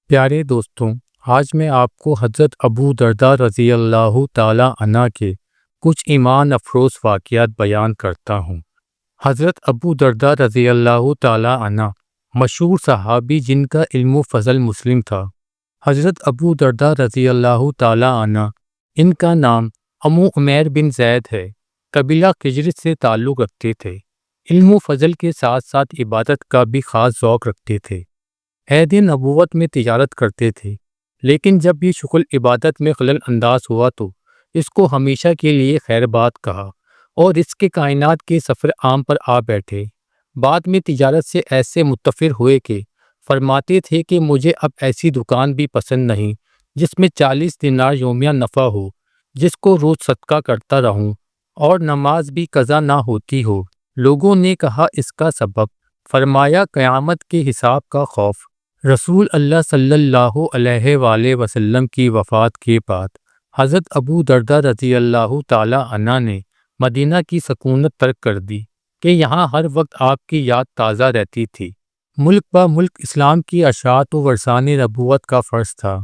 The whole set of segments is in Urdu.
پیارے دوستوں، آج میں آپ کو حضرت ابو درداء رضی اللہ تعالیٰ عنہ کے کچھ ایمان افروز واقعات بیان کرتا ہوں۔ حضرت ابو درداء رضی اللہ تعالیٰ عنہ مشہور صحابی جن کا علم و فضل مسلم تھا۔ حضرت ابو درداء رضی اللہ تعالیٰ عنہ، ان کا نام امو عمیر بن زید ہے، قبیلہ خجرت سے تعلق رکھتے تھے۔ علم و فضل کے ساتھ ساتھ عبادت کا بھی خاص ذوق رکھتے تھے۔ عہد نبوت میں تجارت کرتے تھے، لیکن جب یہ شغل عبادت میں خلل انداز ہوا تو اس کو ہمیشہ کے لیے خیر بات کہا اور اس کے کائنات کے سفر عام پر آ بیٹھے۔ بعد میں تجارت سے ایسے متفر ہوئے کہ فرماتے تھے کہ مجھے اب ایسی دکان بھی پسند نہیں جس میں 40 دینار یومیہ نفع ہو، جس کو روز صدقہ کرتا رہوں اور نماز بھی قضا نہ ہوتی ہو۔ لوگوں نے کہا اس کا سبب؟ فرمایا قیامت کے حساب کا خوف۔ رسول اللہ صلی اللہ علیہ وآلہ وسلم کی وفات کے بعد حضرت ابو درداء رضی اللہ تعالیٰ عنہ نے مدینہ کی سکونت ترک کر دی کہ یہاں ہر وقت آپ کی یاد تازہ رہتی تھی۔ ملک با ملک اسلام کی اشاعت و ورثان نبوت کا فرض تھا۔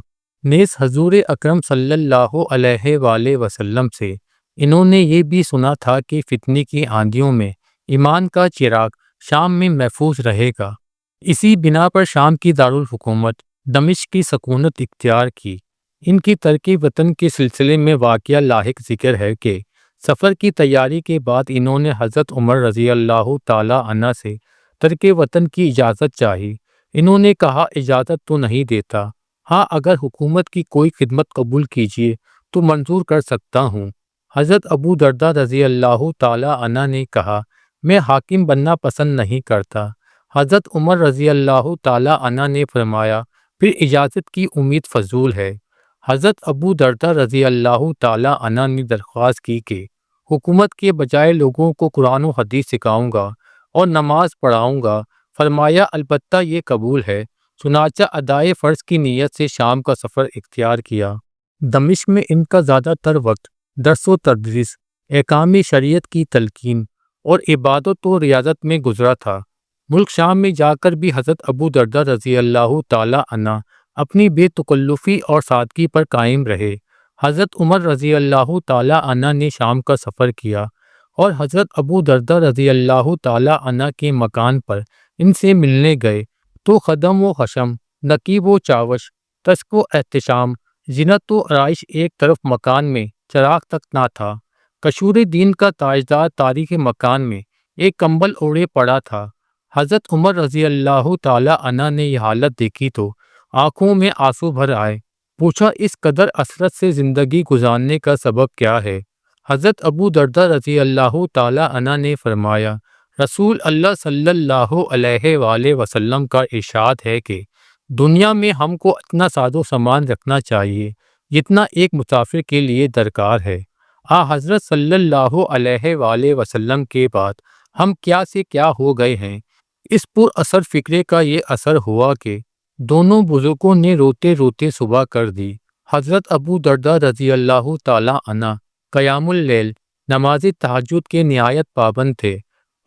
نیز حضور اکرم صلی اللہ علیہ وآلہ وسلم سے انہوں نے یہ بھی سنا تھا کہ فتنے کی آندھیوں میں ایمان کا چراغ شام میں محفوظ رہے گا۔ اسی بنا پر شام کی دارالحکومت دمشق کی سکونت اختیار کی۔ ان کی ترک وطن کے سلسلے میں واقعہ لاحق ذکر ہے کہ سفر کی تیاری کے بعد انہوں نے حضرت عمر رضی اللہ تعالیٰ عنہ سے ترک وطن کی اجازت چاہی۔ انہوں نے کہا اجازت تو نہیں دیتا، ہاں اگر حکومت کی کوئی خدمت قبول کیجیے تو منظور کر سکتا ہوں۔ حضرت ابو درداء رضی اللہ تعالیٰ عنہ نے کہا میں حاکم بننا پسند نہیں کرتا۔ حضرت عمر رضی اللہ تعالیٰ عنہ نے فرمایا پھر اجازت کی امید فضول ہے۔ حضرت ابو درداء رضی اللہ تعالیٰ عنہ نے درخواست کی کہ حکومت کے بجائے لوگوں کو قرآن و حدیث سکھاؤں گا اور نماز پڑھاؤں گا۔ فرمایا البتہ یہ قبول ہے۔ چنانچہ ادائے فرض کی نیت سے شام کا سفر اختیار کیا۔ دمشق میں ان کا زیادہ تر وقت درس و تدریس، احکام شریعت کی تلقین اور عبادت و ریاضت میں گزرا تھا۔ ملک شام میں جا کر بھی حضرت ابو درداء رضی اللہ تعالیٰ عنہ اپنی بے تکلفی اور سادگی پر قائم رہے۔ حضرت عمر رضی اللہ تعالیٰ عنہ نے شام کا سفر کیا اور حضرت ابو درداء رضی اللہ تعالیٰ عنہ کے مکان پر ان سے ملنے گئے تو خدم و حشم، نقیب و چاوش، تشک و احتشام، زینت و آرائش ایک طرف مکان میں چراغ تک نہ تھا۔ قشور دین کا تاجدار تاریخ مکان میں ایک کمبل اوڑھے پڑا تھا۔ حضرت عمر رضی اللہ تعالیٰ عنہ نے یہ حالت دیکھی تو آنکھوں میں آنسو بھر آئے۔ پوچھا اس قدر اسرت سے زندگی گزارنے کا سبب کیا ہے؟ حضرت ابو درداء رضی اللہ تعالیٰ عنہ نے فرمایا رسول اللہ صلی اللہ علیہ وآلہ وسلم کا ارشاد ہے کہ دنیا میں ہم کو اتنا ساز و سامان رکھنا چاہیے جتنا ایک مسافر کے لیے درکار ہے۔ حضرت صلی اللہ علیہ وآلہ وسلم کے بعد ہم کیا سے کیا ہو گئے ہیں۔ اس پر اثر فکرے کا یہ اثر ہوا کہ دونوں بزرگوں نے روتے روتے صبح کر دی۔ حضرت ابو درداء رضی اللہ تعالیٰ عنہ قیام اللیل، نماز تہجد کے نہایت پابند تھے،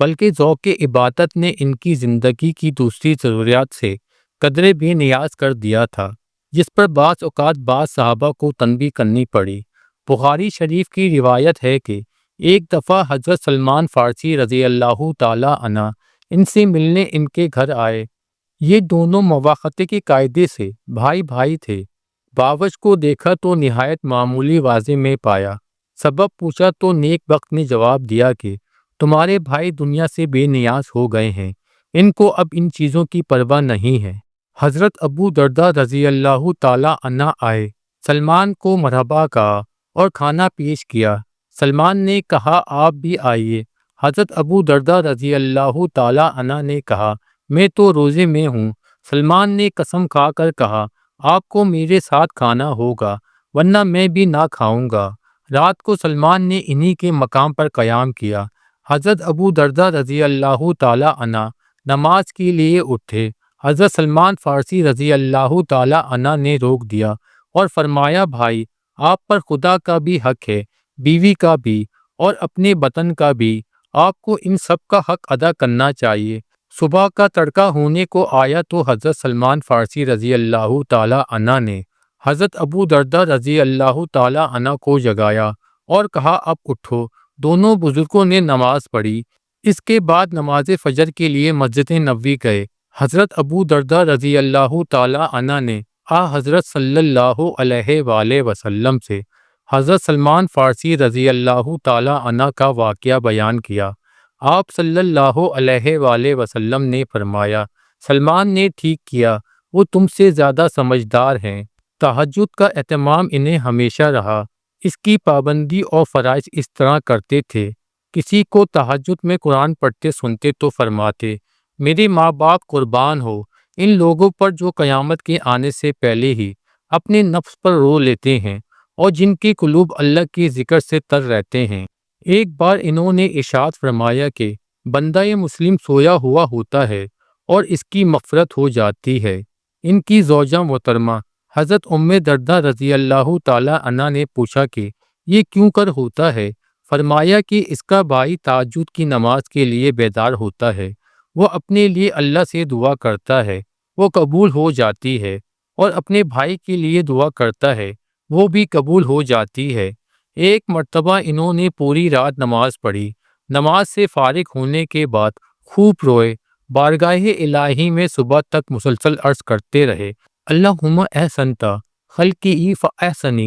بلکہ ذوق عبادت نے ان کی زندگی کی دوسری ضروریات سے قدرے بے نیاز کر دیا تھا، جس پر بعض اوقات بعض صحابہ کو تنبیہ کرنی پڑی۔ بخاری شریف کی روایت ہے کہ ایک دفعہ حضرت سلمان فارسی رضی اللہ تعالیٰ عنہ ان سے ملنے ان کے گھر آئے۔ یہ دونوں مواخاتے کے قاعدے سے بھائی بھائی تھے۔ باورچ کو دیکھا تو نہایت معمولی واضح میں پایا۔ سبب پوچھا تو نیک بخت نے جواب دیا کہ تمہارے بھائی دنیا سے بے نیاز ہو گئے ہیں، ان کو اب ان چیزوں کی پرواہ نہیں ہے۔ حضرت ابو درداء رضی اللہ تعالیٰ عنہ آئے، سلمان کو مرحبا کہا اور کھانا پیش کیا۔ سلمان نے کہا آپ بھی آئیے۔ حضرت ابو درداء رضی اللہ تعالیٰ عنہ نے کہا میں تو روزے میں ہوں۔ سلمان نے قسم کھا کر کہا آپ کو میرے ساتھ کھانا ہوگا ورنہ میں بھی نہ کھاؤں گا۔ رات کو سلمان نے انہی کے مقام پر قیام کیا۔ حضرت ابو درداء رضی اللہ تعالیٰ عنہ نماز کے لیے اٹھے۔ حضرت سلمان فارسی رضی اللہ تعالیٰ عنہ نے روک دیا اور فرمایا بھائی آپ پر خدا کا بھی حق ہے، بیوی کا بھی اور اپنے وطن کا بھی، آپ کو ان سب کا حق ادا کرنا چاہیے۔ صبح کا تڑکا ہونے کو آیا تو حضرت سلمان فارسی رضی اللہ تعالی عنہ نے حضرت ابو درداء رضی اللہ تعالی عنہ کو جگایا اور کہا اب اٹھو۔ دونوں بزرگوں نے نماز پڑھی۔ اس کے بعد نماز فجر کے لیے مسجد نبوی گئے۔ حضرت ابو درداء رضی اللہ تعالی عنہ نے حضرت صلی اللہ علیہ وآلہ وسلم سے حضرت سلمان فارسی رضی اللہ تعالی عنہ کا واقعہ بیان کیا۔ آپ صلی اللہ علیہ وآلہ وسلم نے فرمایا، سلمان نے ٹھیک کیا، وہ تم سے زیادہ سمجھدار ہیں۔ تہجد کا اہتمام انہیں ہمیشہ رہا۔ اس کی پابندی اور فرائض اس طرح کرتے تھے، کسی کو تہجد میں قرآن پڑھتے سنتے تو فرماتے، میرے ماں باپ قربان ہو ان لوگوں پر جو قیامت کے آنے سے پہلے ہی اپنے نفس پر رو لیتے ہیں اور جن کے قلوب اللہ کے ذکر سے تر رہتے ہیں۔ ایک بار انہوں نے ارشاد فرمایا کہ بندہ مسلم سویا ہوا ہوتا ہے اور اس کی مغفرت ہو جاتی ہے۔ ان کی زوجہ محترمہ حضرت ام درداء رضی اللہ تعالی عنہ نے پوچھا کہ یہ کیوں کر ہوتا ہے؟ فرمایا کہ اس کا بھائی تہجد کی نماز کے لیے بیدار ہوتا ہے، وہ اپنے لیے اللہ سے دعا کرتا ہے، وہ قبول ہو جاتی ہے، اور اپنے بھائی کے لیے دعا کرتا ہے، وہ بھی قبول ہو جاتی ہے۔ ایک مرتبہ انہوں نے پوری رات نماز پڑھی۔ نماز سے فارغ ہونے کے بعد خوب روئے، بارگاہ الہی میں صبح تک مسلسل عرض کرتے رہے، اللہم احسنت خلقی فاحسن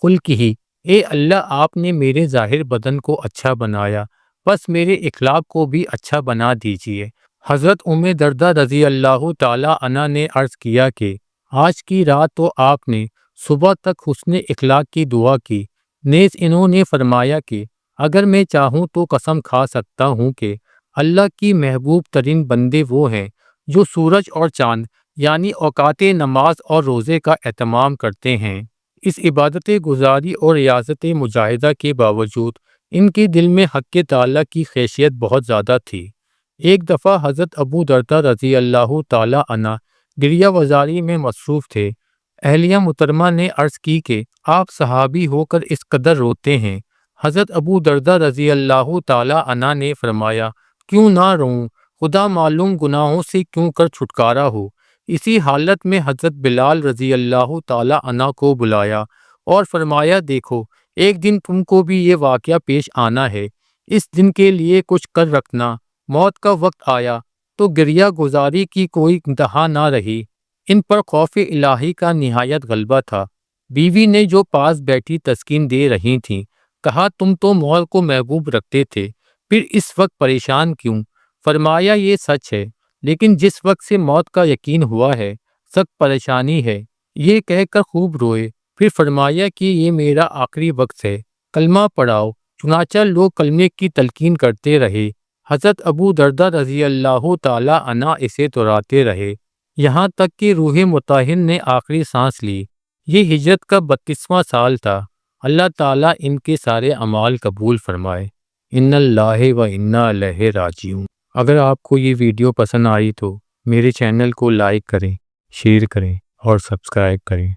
خلقہ، اے اللہ آپ نے میرے ظاہر بدن کو اچھا بنایا، بس میرے اخلاق کو بھی اچھا بنا دیجئے۔ حضرت ام درداء رضی اللہ تعالی عنہ نے عرض کیا کہ آج کی رات تو آپ نے صبح تک حسن اخلاق کی دعا کی۔ نیز انہوں نے فرمایا کہ اگر میں چاہوں تو قسم کھا سکتا ہوں کہ اللہ کی محبوب ترین بندے وہ ہیں جو سورج اور چاند یعنی اوقات نماز اور روزے کا اہتمام کرتے ہیں۔ اس عبادت گزاری اور ریاضت مجاہدہ کے باوجود ان کے دل میں حق تعالیٰ کی خشیت بہت زیادہ تھی۔ ایک دفعہ حضرت ابو درداء رضی اللہ تعالی عنہ گریہ وزاری میں مصروف تھے۔ اہلیہ محترمہ نے عرض کی کہ آپ صحابی ہو کر اس قدر روتے ہیں۔ حضرت ابو درداء رضی اللہ تعالی عنہ نے فرمایا، کیوں نہ روؤں، خدا معلوم گناہوں سے کیوں کر چھٹکارا ہو۔ اسی حالت میں حضرت بلال رضی اللہ تعالی عنہ کو بلایا اور فرمایا، دیکھو ایک دن تم کو بھی یہ واقعہ پیش آنا ہے، اس دن کے لیے کچھ کر رکھنا، موت کا وقت آیا تو گریہ گزاری کی کوئی انتہا نہ رہی۔ ان پر خوف الہی کا نہایت غلبہ تھا۔ بیوی نے جو پاس بیٹھی تسکین دے رہی تھیں کہا، تم تو موت کو محبوب رکھتے تھے، پھر اس وقت پریشان کیوں؟ فرمایا، یہ سچ ہے، لیکن جس وقت سے موت کا یقین ہوا ہے سخت پریشانی ہے۔ یہ کہہ کر خوب روئے، پھر فرمایا کہ یہ میرا آخری وقت ہے، کلمہ پڑھاؤ۔ چنانچہ لوگ کلمے کی تلقین کرتے رہے۔ حضرت ابو درداء رضی اللہ تعالی عنہ اسے دہراتے رہے، یہاں تک کہ روح مطہر نے آخری سانس لی۔ یہ ہجرت کا 32واں سال تھا۔ اللہ تعالیٰ ان کے سارے اعمال قبول فرمائے۔ ان اللہ و انا الیہ راجعون۔ اگر آپ کو یہ ویڈیو پسند آئی تو میرے چینل کو لائک کریں، شیئر کریں اور سبسکرائب کریں۔